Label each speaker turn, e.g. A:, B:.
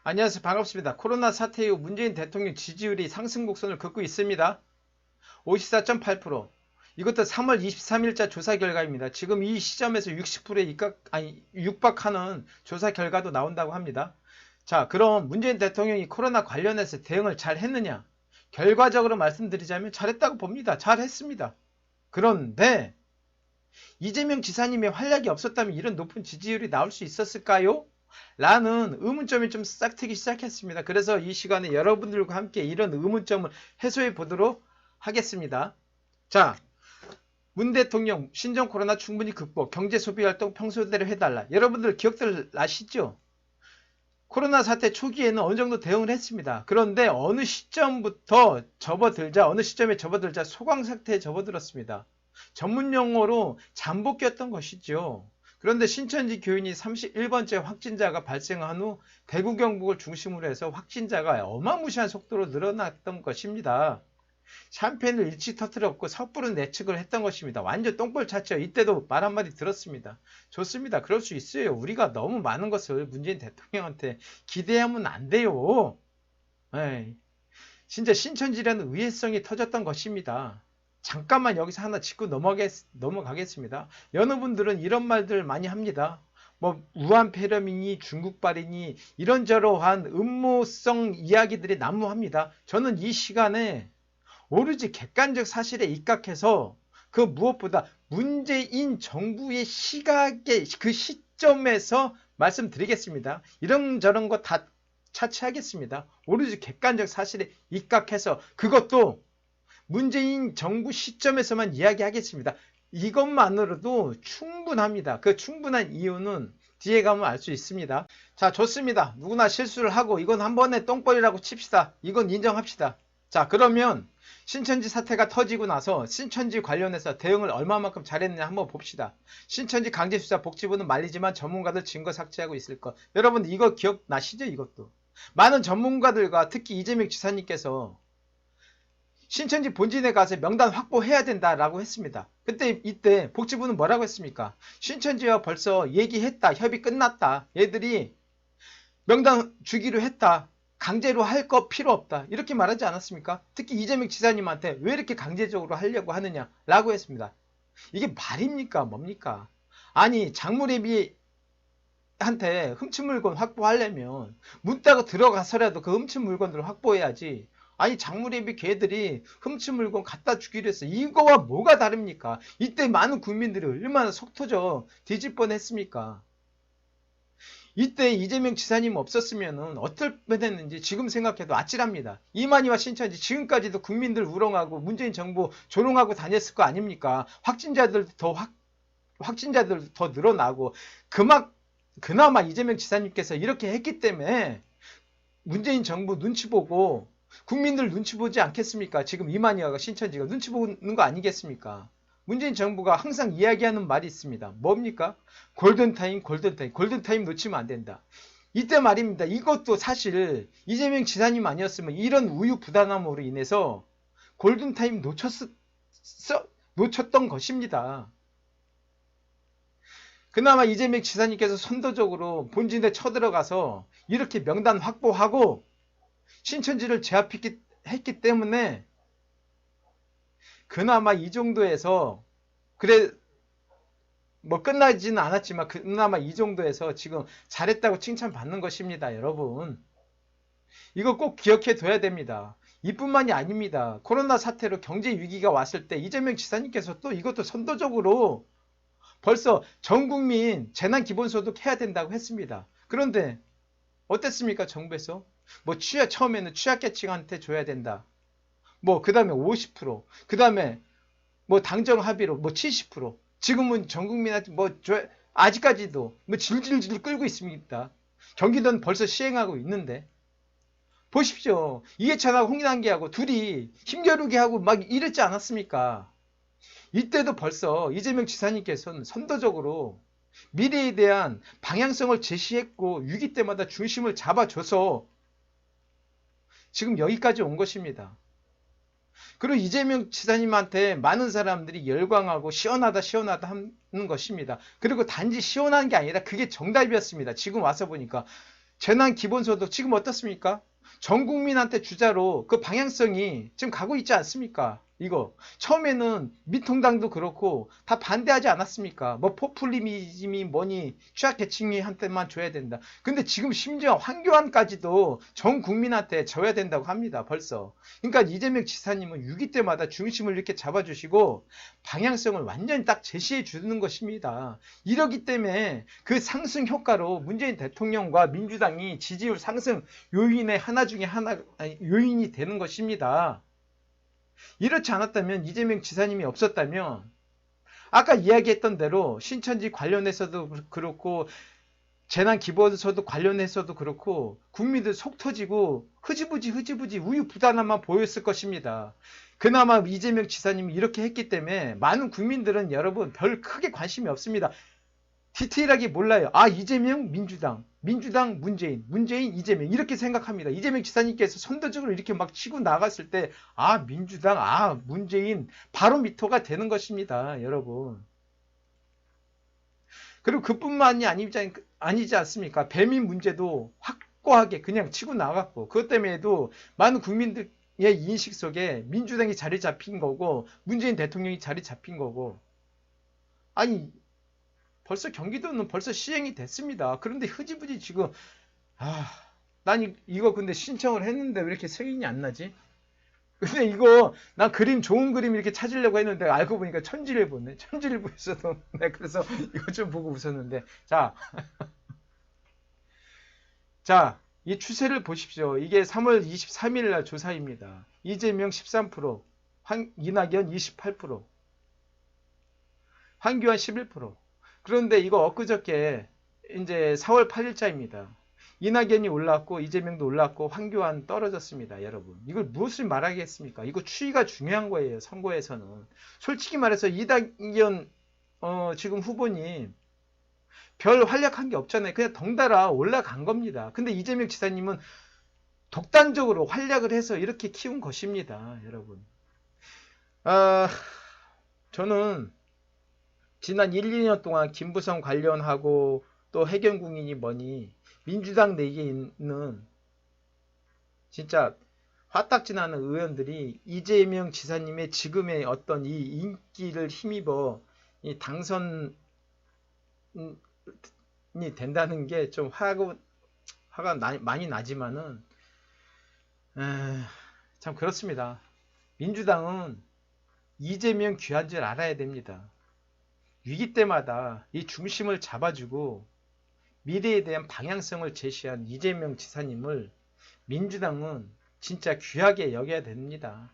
A: 안녕하세요. 반갑습니다. 코로나 사태 이후 문재인 대통령 지지율이 상승 곡선을 긋고 있습니다. 54.8%. 이것도 3월 23일자 조사 결과입니다. 지금 이 시점에서 60%에 육박하는 조사 결과도 나온다고 합니다. 자, 그럼 문재인 대통령이 코로나 관련해서 대응을 잘 했느냐? 결과적으로 말씀드리자면 잘했다고 봅니다. 잘했습니다. 그런데 이재명 지사님의 활약이 없었다면 이런 높은 지지율이 나올 수 있었을까요? 라는 의문점이 좀 싹트기 시작했습니다. 그래서 이 시간에 여러분들과 함께 이런 의문점을 해소해 보도록 하겠습니다. 자, 문 대통령 신종 코로나 충분히 극복, 경제 소비 활동 평소대로 해달라. 여러분들 기억들 나시죠? 코로나 사태 초기에는 어느 정도 대응을 했습니다. 그런데 어느 시점에 접어들자 소강 상태에 접어들었습니다. 전문 용어로 잠복기였던 것이죠. 그런데 신천지 교인이 31번째 확진자가 발생한 후 대구 경북을 중심으로 해서 확진자가 어마무시한 속도로 늘어났던 것입니다. 샴페인을 일찍 터뜨렸고 섣부른 예측을 했던 것입니다. 완전 똥볼 찼죠. 이때도 말 한마디 들었습니다. 좋습니다. 그럴 수 있어요. 우리가 너무 많은 것을 문재인 대통령한테 기대하면 안 돼요. 에이, 진짜 신천지라는 의외성이 터졌던 것입니다. 잠깐만 여기서 하나 짚고 넘어가겠습니다. 여러분들은 이런 말들 많이 합니다. 뭐 우한 폐렴이니 중국발이니 이런저러한 음모성 이야기들이 난무합니다. 저는 이 시간에 오로지 객관적 사실에 입각해서 그 무엇보다 문재인 정부의 시각의 그 시점에서 말씀드리겠습니다. 이런저런 거 다 차치하겠습니다. 오로지 객관적 사실에 입각해서 그것도 문재인 정부 시점에서만 이야기하겠습니다. 이것만으로도 충분합니다. 그 충분한 이유는 뒤에 가면 알 수 있습니다. 자, 좋습니다. 누구나 실수를 하고 이건 한 번에 똥벌이라고 칩시다. 이건 인정합시다. 자, 그러면 신천지 사태가 터지고 나서 신천지 관련해서 대응을 얼마만큼 잘했느냐 한번 봅시다. 신천지 강제수사 복지부는 말리지만 전문가들 증거 삭제하고 있을 것. 여러분 이거 기억나시죠? 이것도. 많은 전문가들과 특히 이재명 지사님께서 신천지 본진에 가서 명단 확보해야 된다라고 했습니다. 이때 복지부는 뭐라고 했습니까? 신천지와 벌써 얘기했다. 협의 끝났다. 얘들이 명단 주기로 했다. 강제로 할 거 필요 없다. 이렇게 말하지 않았습니까? 특히 이재명 지사님한테 왜 이렇게 강제적으로 하려고 하느냐라고 했습니다. 이게 말입니까? 뭡니까? 아니 장무례비한테 훔친 물건 확보하려면 문 따고 들어가서라도 그 훔친 물건들을 확보해야지. 아니 장무례비 걔들이 훔친 물건 갖다 주기로 했어. 이거와 뭐가 다릅니까? 이때 많은 국민들이 얼마나 속 터져 뒤질 뻔했습니까? 이때 이재명 지사님 없었으면 어떨 뻔했는지 지금 생각해도 아찔합니다. 이만희와 신천지 지금까지도 국민들 우롱하고 문재인 정부 조롱하고 다녔을 거 아닙니까? 확진자들도 더 늘어나고 그나마 이재명 지사님께서 이렇게 했기 때문에 문재인 정부 눈치 보고 국민들 눈치 보지 않겠습니까? 지금 이만희와 신천지가 눈치 보는 거 아니겠습니까? 문재인 정부가 항상 이야기하는 말이 있습니다. 뭡니까? 골든타임, 골든타임. 골든타임 놓치면 안 된다. 이때 말입니다. 이것도 사실 이재명 지사님 아니었으면 이런 우유부단함으로 인해서 골든타임 놓쳤던 것입니다. 그나마 이재명 지사님께서 선도적으로 본진에 쳐들어가서 이렇게 명단 확보하고 신천지를 제압했기 때문에 그나마 이 정도에서 그래 뭐 끝나지는 않았지만 그나마 이 정도에서 지금 잘했다고 칭찬받는 것입니다. 여러분 이거 꼭 기억해 둬야 됩니다. 이뿐만이 아닙니다. 코로나 사태로 경제 위기가 왔을 때 이재명 지사님께서 또 이것도 선도적으로 벌써 전 국민 재난기본소득 해야 된다고 했습니다. 그런데 어땠습니까? 정부에서 뭐 처음에는 취약계층한테 줘야 된다. 뭐 그 다음에 50%, 그 다음에 뭐 당정 합의로 뭐 70%, 지금은 전 국민한테 뭐 아직까지도 뭐 질질질 끌고 있습니다. 경기도는 벌써 시행하고 있는데 보십시오. 이해찬하고 홍남기하고 둘이 힘겨루게 하고 막 이랬지 않았습니까? 이때도 벌써 이재명 지사님께서는 선도적으로 미래에 대한 방향성을 제시했고 위기 때마다 중심을 잡아줘서 지금 여기까지 온 것입니다. 그리고 이재명 지사님한테 많은 사람들이 열광하고 시원하다 하는 것입니다. 그리고 단지 시원한 게 아니라 그게 정답이었습니다. 지금 와서 보니까 재난 기본소득 지금 어떻습니까? 전 국민한테 주자로 그 방향성이 지금 가고 있지 않습니까? 이거 처음에는 민통당도 그렇고 다 반대하지 않았습니까? 뭐 포퓰리즘이 뭐니 취약계층이 한테만 줘야 된다. 근데 지금 심지어 황교안까지도 전 국민한테 줘야 된다고 합니다. 벌써. 그러니까 이재명 지사님은 위기 때마다 중심을 이렇게 잡아주시고 방향성을 완전히 딱 제시해 주는 것입니다. 이러기 때문에 그 상승 효과로 문재인 대통령과 민주당이 지지율 상승 요인의 하나 중에 하나 요인이 되는 것입니다. 이렇지 않았다면 이재명 지사님이 없었다면 아까 이야기했던 대로 신천지 관련해서도 그렇고 재난 기본소득 관련해서도 그렇고 국민들 속 터지고 흐지부지 우유부단함만 보였을 것입니다. 그나마 이재명 지사님이 이렇게 했기 때문에 많은 국민들은 여러분 별 크게 관심이 없습니다. 디테일하게 몰라요. 아, 이재명 민주당, 민주당 문재인, 문재인 이재명 이렇게 생각합니다. 이재명 지사님께서 선도적으로 이렇게 막 치고 나갔을 때 아, 민주당, 아, 문재인 바로미터가 되는 것입니다. 여러분. 그리고 그뿐만이 아니지 않습니까? 배민 문제도 확고하게 그냥 치고 나갔고 그것 때문에도 많은 국민들의 인식 속에 민주당이 자리 잡힌 거고 문재인 대통령이 자리 잡힌 거고 아니 벌써 경기도는 벌써 시행이 됐습니다. 그런데 흐지부지 지금 난 이거 근데 신청을 했는데 왜 이렇게 승인이 안 나지? 근데 이거 난 그림 좋은 그림 이렇게 찾으려고 했는데 알고 보니까 천지일보네. 천지일보에서도 네, 그래서 이거 좀 보고 웃었는데 자, 이 추세를 보십시오. 이게 3월 23일 날 조사입니다. 이재명 13%, 이낙연 28%, 황교안 11%. 그런데 이거 엊그저께 이제 4월 8일자입니다. 이낙연이 올랐고 이재명도 올랐고 황교안 떨어졌습니다. 여러분. 이걸 무엇을 말하겠습니까? 이거 추이가 중요한 거예요. 선거에서는. 솔직히 말해서 이낙연 지금 후보님 별 활약한 게 없잖아요. 그냥 덩달아 올라간 겁니다. 근데 이재명 지사님은 독단적으로 활약을 해서 이렇게 키운 것입니다. 여러분. 저는 지난 1, 2년 동안 김부성 관련하고 또 해경궁인이 뭐니 민주당 내에 있는 진짜 화딱지나는 의원들이 이재명 지사님의 지금의 어떤 이 인기를 힘입어 이 당선이 된다는 게 좀 화가 많이 나지만은 참 그렇습니다. 민주당은 이재명 귀한 줄 알아야 됩니다. 위기 때마다 이 중심을 잡아주고 미래에 대한 방향성을 제시한 이재명 지사님을 민주당은 진짜 귀하게 여겨야 됩니다.